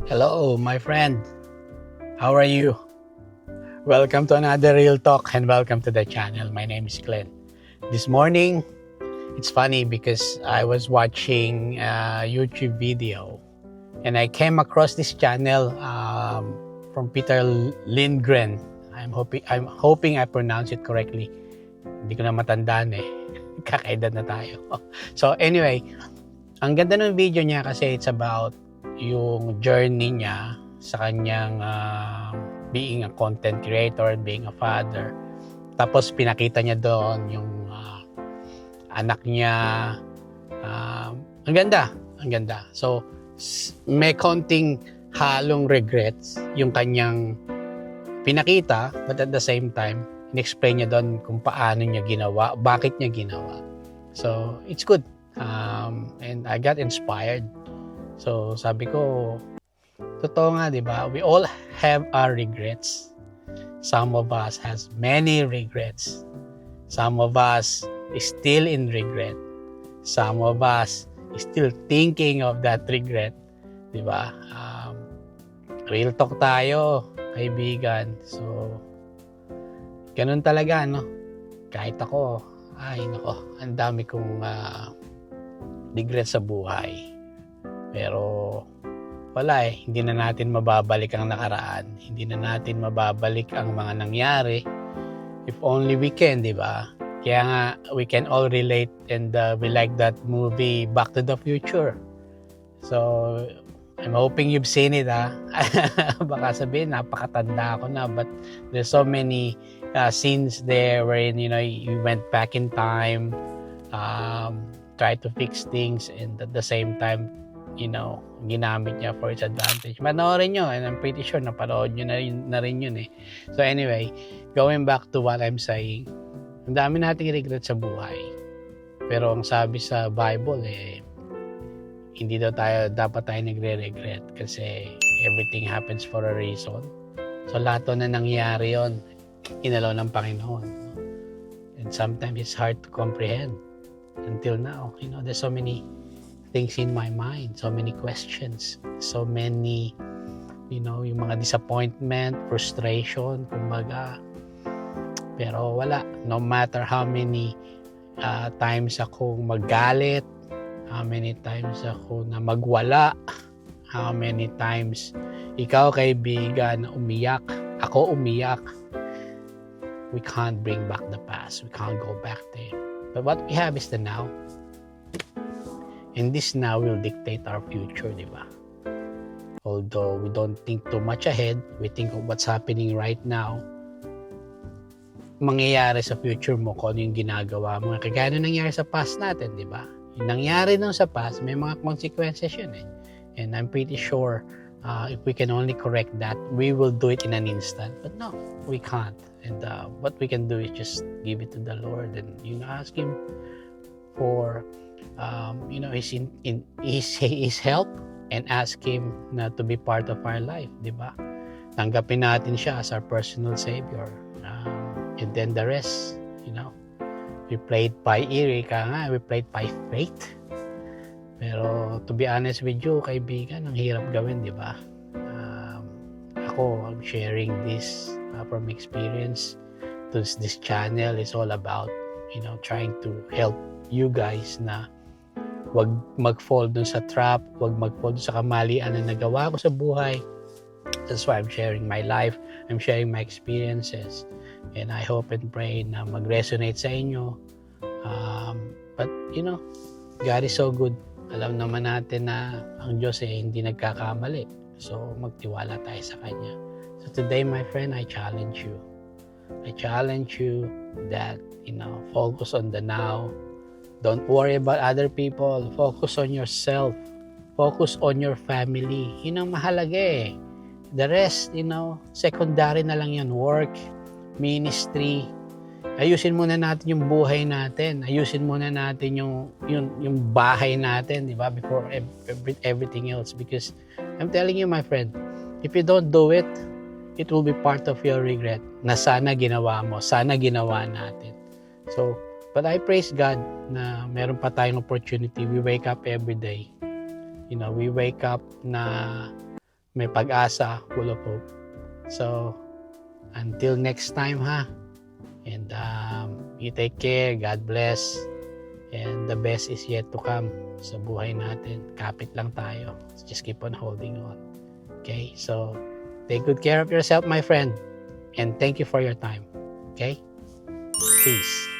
Hello, my friend. How are you? Welcome to another Real Talk and welcome to the channel. My name is Glenn. This morning, it's funny because I was watching a YouTube video and I came across this channel from Peter Lindgren. I'm hoping I pronounce it correctly. Hindi ko na matandaan eh. Kakaedad na tayo. So anyway, ang ganda ng video niya kasi it's about yung journey niya sa kanyang being a content creator and being a father. Tapos pinakita niya doon yung anak niya. Ang ganda. So may konting halong regrets yung kanyang pinakita, but at the same time in-explain niya doon kung paano niya ginawa, bakit niya ginawa. So it's good. And I got inspired. So sabi ko, totoo nga, di ba? We all have our regrets. Some of us has many regrets. Some of us is still in regret. Some of us is still thinking of that regret. Di ba? Real talk tayo, kaibigan. So, ganun talaga, no? Kahit ako, ang dami kong regret sa buhay. Pero wala hindi na natin mababalik ang nakaraan. Hindi na natin mababalik ang mga nangyari. If only we can, di ba? Kaya nga, we can all relate and we like that movie Back to the Future. So, I'm hoping you've seen it, ha? Baka sabihin, napakatanda ako na. But there's so many scenes there wherein, you went back in time, try to fix things, and at the same time, ginamit niya for its advantage. Panoorin nyo, and I'm pretty sure napanood nyo na rin yun eh. So anyway, going back to what I'm saying, ang dami nating regret sa buhay. Pero ang sabi sa Bible hindi dapat tayo nagre-regret kasi everything happens for a reason. So lahat na nangyari yon, inalaw ng Panginoon. And sometimes it's hard to comprehend until now. There's so many things in my mind, so many questions, so many, yung mga disappointment, frustration, kumbaga. Pero wala, no matter how many times ako magalit, how many times ako na magwala, how many times ikaw kaibigan umiyak, ako umiyak, we can't bring back the past, we can't go back there. But what we have is the now. And this now will dictate our future, di ba? Although we don't think too much ahead, we think of what's happening right now, mangyayari sa future mo kung ano yung ginagawa mo. Kaya ano nangyari sa past natin, di ba? Yung nangyari nung sa past, may mga consequences yun eh. And I'm pretty sure if we can only correct that, we will do it in an instant. But no, we can't. And what we can do is just give it to the Lord and ask Him for his help and ask Him na to be part of our life, di ba? Tanggapin natin siya as our personal Savior. And then the rest, we played by ear, we played by faith. Pero to be honest with you, kaibigan, ang hirap gawin, di ba? I'm sharing this from experience. This channel is all about, trying to help you guys na wag mag-fall dun sa trap, wag mag-fall dun sa kamalian na nagawa ko sa buhay. That's why I'm sharing my life, I'm sharing my experiences, and I hope and pray na mag-resonate sa inyo. But God is so good. Alam naman natin na ang Diyos hindi nagkakamali. So magtiwala tayo sa Kanya. So today, my friend, I challenge you. I challenge you that, focus on the now. Don't worry about other people. Focus on yourself. Focus on your family. Yun ang mahalaga eh. The rest, secondary na lang yan. Work, ministry. Ayusin muna natin yung buhay natin. Ayusin muna natin yung bahay natin, di ba? Before everything else. Because I'm telling you, my friend, if you don't do it, it will be part of your regret na sana ginawa mo, sana ginawa natin. So, but I praise God na meron pa tayong opportunity. We wake up every day. We wake up na may pag-asa, full of hope. So, until next time ha. And you take care, God bless. And the best is yet to come sa buhay natin. Kapit lang tayo. Just keep on holding on. Okay? So, take good care of yourself, my friend. And thank you for your time. Okay? Peace.